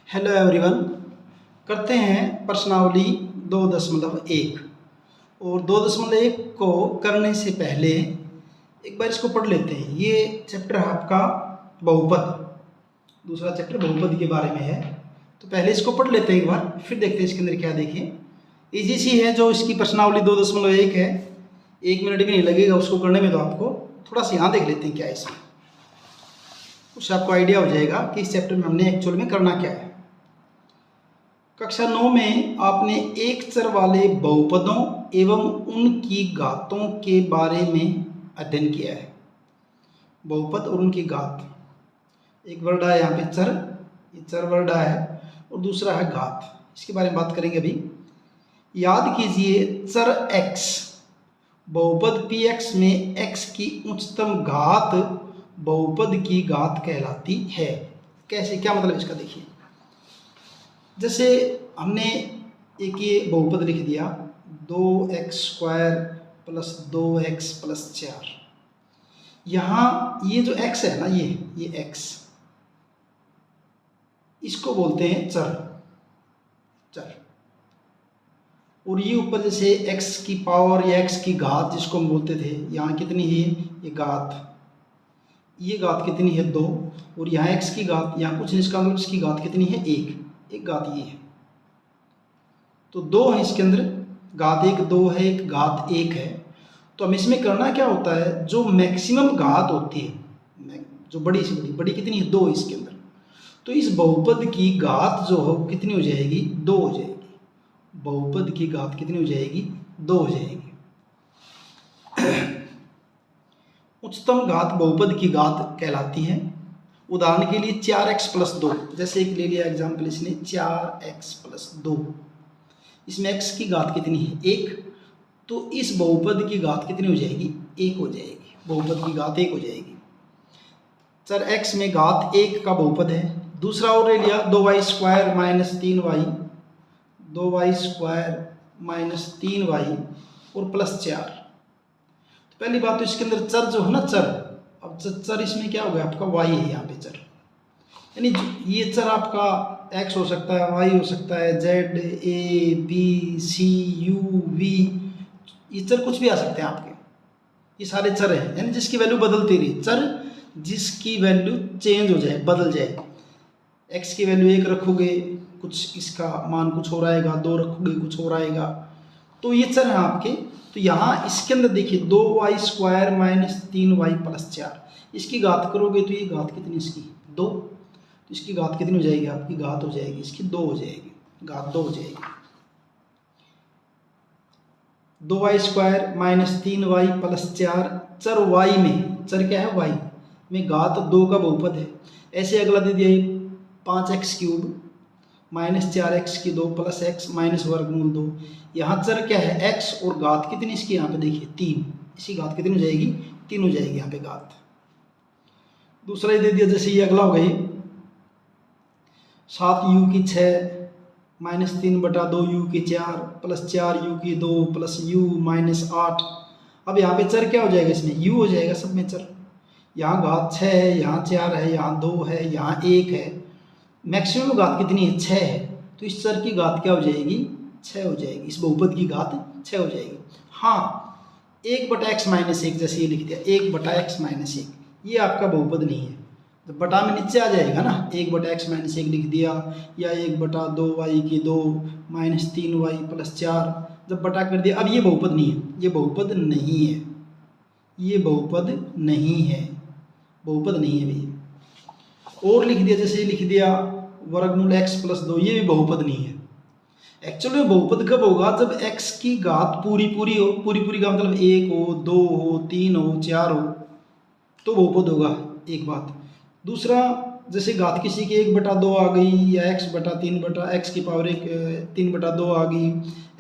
Hello everyone. करते हैं प्रश्नावली 2.1 और 2.1 को करने से पहले एक बार इसको पढ़ लेते हैं। ये चैप्टर है आपका बहुपद, दूसरा चैप्टर बहुपद के बारे में है। तो पहले इसको पढ़ लेते हैं एक बार, फिर देखते हैं इसके अंदर क्या। देखिए इजी सी है जो इसकी प्रश्नावली 2.1 है, 1 मिनट भी नहीं लगेगा उसको करने में। तो आपको थोड़ा सा यहाँ देख लेते हैं क्या है इसमें, उससे आपको आइडिया हो जाएगा कि इस चैप्टर में हमने एक्चुअल में करना क्या है। कक्षा 9 में आपने एक चर वाले बहुपदों एवं उनकी घातों के बारे में अध्ययन किया है। बहुपद और उनकी घात, एक वर्ड है यहाँ पे चर, ये चर वर्ड है, और दूसरा है घात। इसके बारे में बात करेंगे अभी। याद कीजिए चर x बहुपद px में x की उच्चतम घात बहुपद की घात कहलाती है। कैसे, क्या मतलब इसका देखिए। जैसे हमने एक ये बहुपद लिख दिया 2x² प्लस 2x प्लस 4। यहाँ ये जो x है ना, ये x, इसको बोलते हैं चर। और ये ऊपर जैसे x की पावर या x की घात जिसको हम बोलते थे, यहाँ कितनी है ये घात, ये घात कितनी है 2, और यहाँ x की घात, यहाँ कुछ इसका मतलब इसकी घात कितनी है 1, एक घात ये है। तो 2 है इसके अंदर, घात 1 2 है, एक घात 1 है। तो हम इसमें करना क्या होता है, जो मैक्सिमम घात होती है, जो बड़ी से बड़ी कितनी है 2 इसके अंदर, तो इस बहुपद की घात जो हो कितनी हो जाएगी 2 हो जाएगी। बहुपद की घात कितनी हो जाएगी 2 हो जाएगी। उच्चतम घात बहुपद की घात कहलाती है। उदाहरण के लिए 4x प्लस 2, जैसे एक ले लिया एग्जाम्पल इसने 4x प्लस 2, इसमें x की घात कितनी है 1, तो इस बहुपद की घात कितनी हो जाएगी 1 हो जाएगी। बहुपद की घात 1 हो जाएगी। चर x में घात 1 का बहुपद है। दूसरा और ले लिया 2y² minus 3y, 2y² minus 3y और प्लस 4। तो पहली बात तो इसके अंदर चर जो है ना चर, अब चर इसमें क्या हो गया आपका y है यहाँ पे चर, यानी ये चर आपका x हो सकता है, y हो सकता है, z a b c u v, ये चर कुछ भी आ सकते हैं आपके, ये सारे चर हैं। यानी जिसकी वैल्यू बदलती रही, चर जिसकी वैल्यू चेंज हो जाए, बदल जाए। x की वैल्यू 1 रखोगे कुछ इसका मान कुछ और आएगा, 2 रखोगे कुछ और आएगा, तो ये चर हैं आपके। तो यहाँ इसके अंदर देखिए 2y² माइनस 3y प्लस 4, इसकी घात करोगे तो ये घात कितनी इसकी 2, तो इसकी घात कितनी हो जाएगी आपकी, घात हो जाएगी इसकी 2 हो जाएगी, घात 2 हो जाएगी। 2y² माइनस 3y प्लस 4, चर y में, चर क्या है y में घात 2 का बहुपद है। ऐसे अगला दे दिया 5x³ माइनस 4x की 2 प्लस x माइनस वर्गमूल 2। यहाँ चर क्या है x, और घात कितनी इसकी यहाँ पे देखिए 3, इसकी घात कितनी हो जाएगी 3 हो जाएगी यहाँ पे घात। दूसरा ही दे दिया, जैसे ये अगला हो गई 7u की 6 माइनस 3/2u की 4 प्लस 4u की 2 प्लस u माइनस 8। अब यहाँ पे चर क्या हो जाएगा, इसमें u हो जाएगा सब में चर। यहाँ घात 6 है, यहाँ 4 है, यहाँ 2 है, यहाँ 1 है, मैक्सिमम घात कितनी है 6 है, तो इस चर की घात क्या हो जाएगी 6 हो जाएगी, इस बहुपद की घात 6 हो जाएगी। हाँ 1/x माइनस 1, जैसे ये लिख दिया 1/x माइनस 1, ये आपका बहुपद नहीं है। जब बटा में नीचे आ जाएगा ना, 1/x माइनस 1 लिख दिया, या 1/2y की 2 माइनस 3y प्लस 4, जब बटा कर दिया, अब ये बहुपद नहीं है, ये बहुपद नहीं है, ये बहुपद नहीं है, बहुपद नहीं है भैया। और लिख दिया, जैसे लिख दिया वर्गमूल x प्लस 2, ये भी बहुपद नहीं है। एक्चुअल में बहुपद कब होगा, जब x की घात पूरी हो, पूरी का मतलब 1 हो, 2 हो, 3 हो, 4 हो, तो बहुपद होगा, एक बात। दूसरा, जैसे घात किसी की 1/2 आ गई, या x की पावर 3/2 आ गई,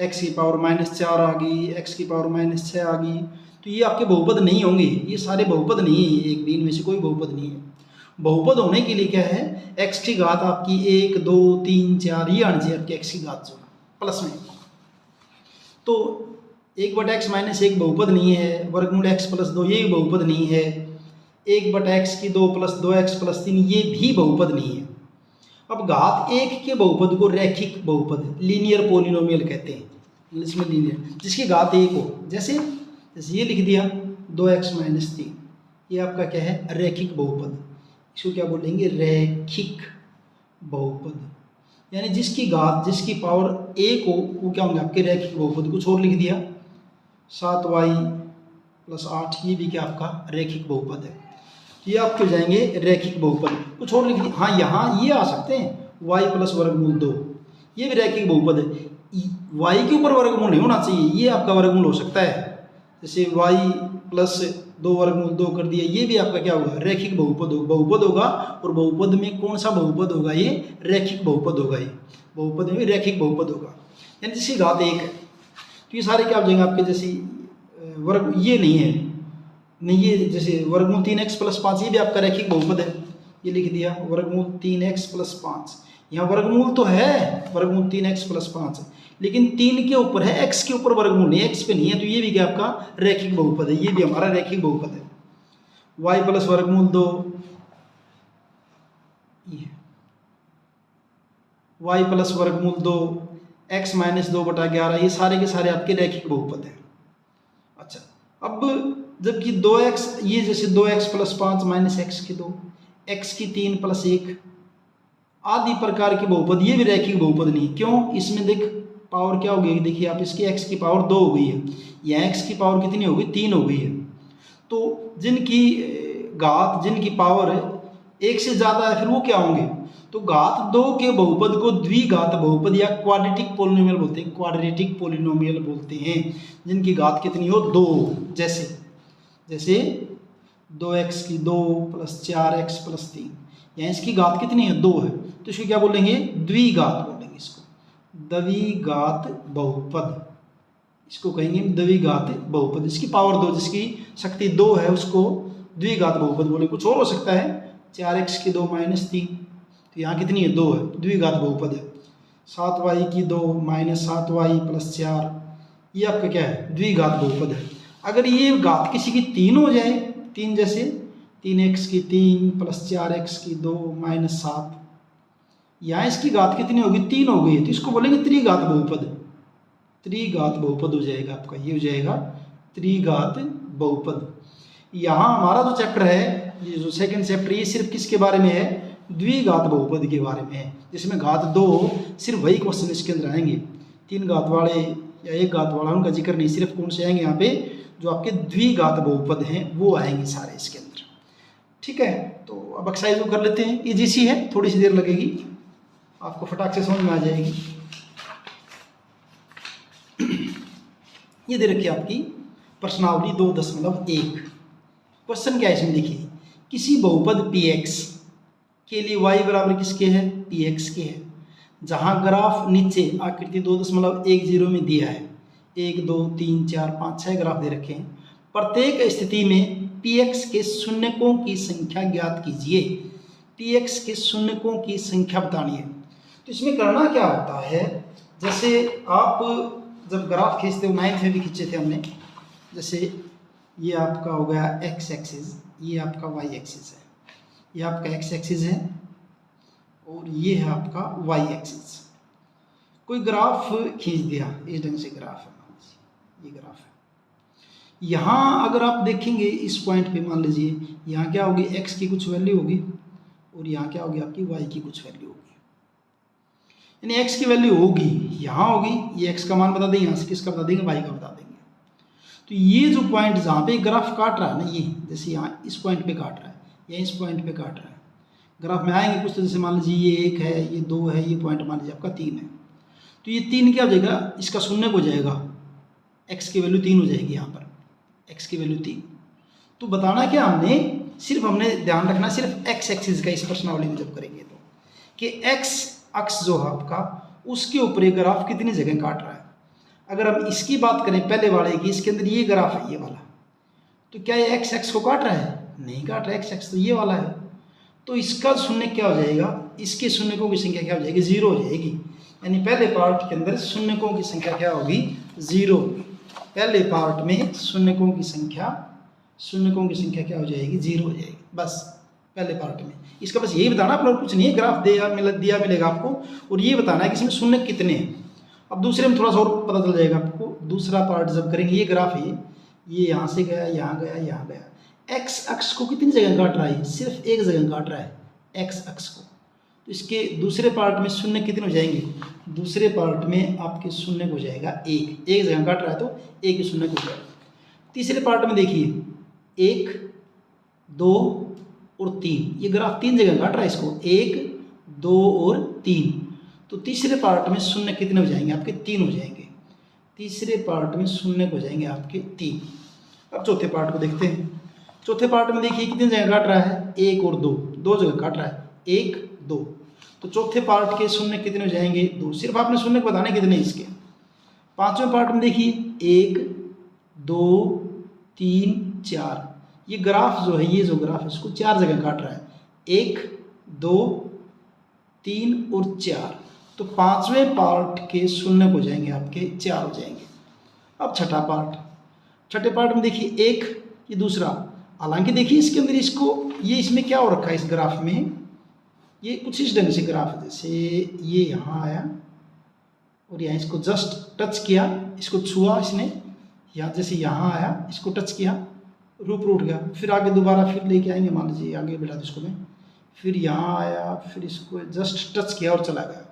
x की पावर माइनस 4 आ गई, x की पावर माइनस 6 आ गई, तो ये आपके बहुपद नहीं होंगे, ये सारे बहुपद नहीं है, एक भी इनमें से कोई बहुपद नहीं है। बहुपद होने के लिए क्या है, x की घात आपकी 1 2 3 4 ये आनी चाहिए आपकी x की घात जो प्लस में। तो 1/x माइनस 1 बहुपद नहीं है, वर्गमूल x प्लस 2 ये बहुपद नहीं है, 1/x की 2 प्लस 2x प्लस 3 ये भी बहुपद नहीं है। अब घात 1 के बहुपद को रैखिक बहुपद लीनियर पोलिनोमियल कहते हैं, इंग्लिश में लीनियर, जिसकी घात 1 हो। जैसे ये लिख दिया 2x - 3, ये आपका क्या है, रैखिक बहुपद। इसको क्या बोलेंगे, रैखिक बहुपद, यानी जिसकी घात, जिसकी पावर 1 हो वो क्या होंगे आपके रैखिक बहुपद। कुछ और लिख दिया 7y + 8, ये भी क्या आपका रैखिक बहुपद है। ये आपके हो जाएंगे रैखिक बहुपद। कुछ और लिख दिया, हाँ यहाँ ये आ सकते हैं y + वर्गमूल 2, ये भी रैखिक बहुपद है। y के ऊपर वर्गमूल नहीं होना चाहिए, ये आपका वर्गमूल हो सकता है। जैसे y + 2 वर्गमूल 2 कर दिया, ये भी आपका क्या होगा, रैखिक बहुपद होगा। और बहुपद में कौन सा बहुपद होगा, ये रैखिक बहुपद होगा। ये बहुपद में रैखिक बहुपद होगा, यानी जिसकी घात 1 है। तो ये सारे क्या हो जाएंगे आपके, जैसे वर्ग ये नहीं है, नहीं ये जैसे वर्गमूल 3x + 5, ये भी आपका रैखिक बहुपद है। ये लिख दिया वर्गमूल 3x + 5, यहाँ वर्गमूल तो है वर्गमूल 3x + 5, लेकिन 3 के ऊपर है, x के ऊपर वर्गमूल नहीं, x पे नहीं है। तो ये भी क्या आपका रैखिक बहुपद है, ये भी हमारा रैखिक बहुपद है। y + वर्गमूल 2, y + वर्गमूल 2, x - 2/11, ये सारे के सारे आपके रैखिक बहुपद हैं। अच्छा, अब जबकि 2x, ये जैसे 2x + 5 - x की 2, x की 3 + 1 आदि प्रकार के बहुपद, ये भी रैखिक बहुपद नहीं। क्यों, इसमें देख पावर क्या हो गई, देखिए आप, इसकी x की पावर 2 हो गई है, यहाँ x की पावर कितनी हो गई, 3 हो गई है। तो जिनकी घात, जिनकी पावर 1 से ज़्यादा है, फिर वो क्या होंगे, तो घात 2 के बहुपद को द्विघात बहुपद या क्वाड्रेटिक पोलिनोमियल बोलते हैं, क्वाड्रेटिक पोलिनोमियल बोलते हैं, जिनकी घात कितनी हो, 2। जैसे 2x की 2 + 4x + 3, यहाँ इसकी घात कितनी है, 2 है। तो इसको क्या बोलेंगे, द्विघात बोलेंगे, इसको द्विघात बहुपद, इसको कहेंगे द्विघात बहुपद। इसकी पावर 2, जिसकी शक्ति 2 है, उसको द्विघात बहुपद बोले। कुछ और हो सकता है, 4x की 2 - 3, तो यहाँ कितनी है, 2 है, द्विघात बहुपद है। 7y की 2 - 7y + 4, ये आपका क्या है, द्विघात बहुपद है। अगर ये घात किसी की 3 हो जाए, 3 जैसे 3x की 3 + 4x की 2 - 7, यहाँ इसकी घात कितनी होगी, 3 हो गई है, तो इसको बोलेंगे त्रिघात बहुपद। त्रिघात बहुपद हो जाएगा आपका, ये हो जाएगा त्रिघात बहुपद। यहाँ हमारा जो चैप्टर है, ये जो सेकंड चैप्टर, ये सिर्फ किसके बारे में है, द्विघात बहुपद के बारे में है, जिसमें घात 2 हो, सिर्फ वही क्वेश्चन इसके अंदर आएंगे। 3 घात वाले या 1 घात वाला उनका जिक्र नहीं, सिर्फ कौन से आएंगे यहाँ पे, जो आपके द्विघात बहुपद हैं वो आएंगे सारे इसके अंदर। ठीक है, तो अब एक्सरसाइज वो कर लेते हैं, इजी सी है, थोड़ी सी देर लगेगी, आपको फटाक से समझ में आ जाएगी। ये दे रखी आपकी प्रश्नावली 2.1। क्वेश्चन क्या है इसमें, देखिए, किसी बहुपद px के लिए y बराबर किसके है, px के है, जहां ग्राफ नीचे आकृति 2.10 में दिया है, 1 2 3 4 5 6 ग्राफ दे रखे हैं। प्रत्येक स्थिति में px के शून्यकों की संख्या ज्ञात कीजिए। px के शून्यकों की संख्या बतानी है। तो इसमें करना क्या होता है, जैसे आप जब ग्राफ खींचते हो, 9th में भी खींचे थे हमने, जैसे ये आपका हो गया x एक्सिस, ये आपका y एक्सिस है, ये आपका x एक्सिस है और ये है आपका y एक्सिस। कोई ग्राफ खींच दिया, इस ढंग से ग्राफ है, ये ग्राफ है। यहाँ अगर आप देखेंगे इस पॉइंट पे, मान लीजिए यहाँ क्या होगी, x की कुछ वैल्यू होगी और यहाँ क्या होगी आपकी y की कुछ वैल्यू होगी, यानी x की वैल्यू होगी, यहाँ होगी, ये x का मान बता देंगे, यहाँ से किसका बता देंगे, y का बता देंगे। तो ये जो पॉइंट जहाँ पे ग्राफ काट रहा है ना, ये जैसे यहाँ इस पॉइंट पे काट रहा है या इस पॉइंट पे काट रहा है, ग्राफ में आएंगे कुछ, तो जैसे मान लीजिए ये 1 है, ये 2 है, ये पॉइंट मान लीजिए आपका 3 है, तो ये 3 क्या हो जाएगा, इसका शून्य हो जाएगा, x की वैल्यू 3 हो जाएगी यहाँ पर, x की वैल्यू 3। तो बताना क्या हमने, सिर्फ हमने ध्यान रखना सिर्फ x एक्सिस का, इस प्रश्नावली में जब करेंगे तो, कि x अक्ष जो है आपका, उसके ऊपर ये ग्राफ कितनी जगह काट रहा है। अगर हम इसकी बात करें पहले वाले की, इसके अंदर ये ग्राफ है, ये वाला, तो क्या ये x एक्स को काट रहा है, नहीं काट रहा है, x एक्स तो ये वाला है। तो इसका शून्य क्या हो जाएगा, इसके शून्यकों की संख्या क्या हो जाएगी, 0 हो जाएगी। यानी पहले पार्ट के अंदर शून्यकों की संख्या क्या होगी, 0 होगी। पहले पार्ट में शून्यकों की संख्या क्या हो जाएगी, 0 हो जाएगी। बस पहले पार्ट में। इसका बस यही बताना, अपना कुछ नहीं है, ग्राफ दिया मिलेगा आपको और ये बताना है कि इसमें शून्य कितने हैं। अब दूसरे में थोड़ा सा और पता चल जाएगा आपको। दूसरा पार्ट जब करेंगे, ये ग्राफ है, ये यहाँ से गया, यहाँ गया, यहाँ गया। एक्स अक्ष को कितनी जगह काट रहा है? सिर्फ एक जगह काट रहा है एक्स अक्ष को। तो इसके दूसरे पार्ट में शून्य कितने हो जाएंगे? दूसरे पार्ट में आपके शून्य हो जाएगा एक जगह काट रहा है तो एक ही शून्य हो जाएगा। तीसरे पार्ट में देखिए 1, 2 और 3, ये ग्राफ 3 जगह काट रहा है इसको, 1, 2 और 3। तो तीसरे पार्ट में शून्य कितने हो जाएंगे आपके? 3 हो जाएंगे। तीसरे पार्ट में शून्य हो जाएंगे आपके 3। अब चौथे पार्ट को देखते हैं। चौथे पार्ट में देखिए कितनी जगह काट रहा है? 1 और 2, 2 जगह काट रहा है, 1, 2। तो चौथे पार्ट के शून्य कितने हो जाएंगे? 2। सिर्फ आपने शून्य को बताने कितने इसके। पांचवें पार्ट में देखिए 1, 2, 3, 4। ये ग्राफ जो है, ये जो ग्राफ है इसको 4 जगह काट रहा है, 1, 2, 3 और 4। तो पांचवें पार्ट के शून्य हो जाएंगे आपके 4 हो जाएंगे। अब छठा पार्ट, छठे पार्ट में देखिए 1, ये दूसरा। हालांकि देखिए इसके अंदर इसको, ये इसमें क्या हो रखा है इस ग्राफ में, ये कुछ इस ढंग से ग्राफ है, जैसे ये यहाँ आया और यहाँ इसको जस्ट टच किया, इसको छुआ इसने, यहाँ जैसे यहाँ आया, इसको टच किया, रूप रूट गया। फिर आगे दोबारा फिर लेके आएंगे, मान लीजिए आगे बढ़ा दो इसको मैं, फिर यहाँ आया, फिर इसको जस्ट टच किया और चला गया।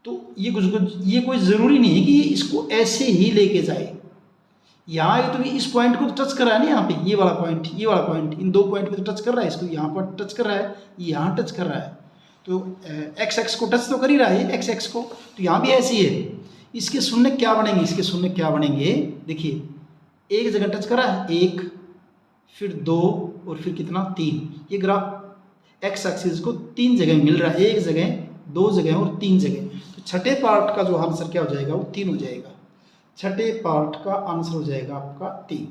तो ये कोई ज़रूरी नहीं है कि इसको ऐसे ही लेके जाए। यहाँ ये तो इस पॉइंट को तो टच कर रहा है ना, यहाँ पे ये वाला पॉइंट, ये वाला पॉइंट, इन 2 पॉइंट पे तो टच कर रहा है, इसको यहाँ पर टच कर रहा है, यहाँ टच कर रहा है। तो एक्स एक्स को टच तो कर ही रहा है, एक्स एक्स को। तो यहाँ भी ऐसी है। इसके शून्य क्या बनेंगे? इसके शून्य क्या बनेंगे? देखिए एक जगह टच कर रहा है, 1, फिर 2 और फिर कितना? 3। ये ग्राफ एक्स एक्सिस को 3 जगह मिल रहा है, 1 जगह, 2 जगह और 3 जगह। तो छठे पार्ट का जो आंसर क्या हो जाएगा? वो 3 हो जाएगा। छठे पार्ट का आंसर हो जाएगा आपका 3।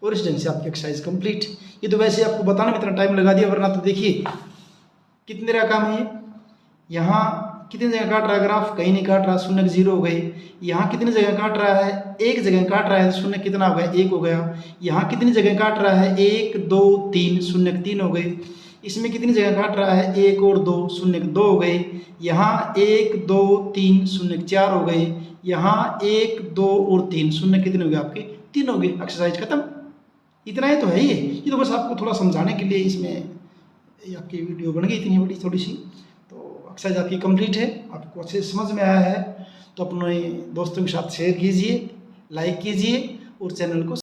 और इस ढंग से आपकी एक्सरसाइज कंप्लीट। ये तो वैसे आपको बताने में इतना टाइम लगा दिया, वरना तो देखिए कितने का काम है ये। यहाँ कितनी जगह काट रहा है ग्राफ? कहीं नहीं काट रहा, शून्य 0 हो गए। यहाँ कितनी जगह काट रहा है? एक जगह काट रहा है, शून्य कितना हो गया? 1 हो गया। यहाँ कितनी जगह काट रहा है? 1, 2, 3, शून्य 3 हो गए। इसमें कितनी जगह काट रहा है? 1 और 2, शून्य 2 हो गए। यहाँ 1, 2, 3, शून्य 4 हो गए। यहाँ 1, 2 और 3, शून्य कितने हो गए आपके? 3 हो गए। एक्सरसाइज खत्म। इतना ही तो है ये तो बस आपको थोड़ा समझाने के लिए इसमें आपकी वीडियो बन गई इतनी बड़ी थोड़ी सी। तो एक्सरसाइज आपकी कंप्लीट है, आपको अच्छे से समझ में आया है तो अपने दोस्तों के साथ शेयर कीजिए, लाइक कीजिए और चैनल को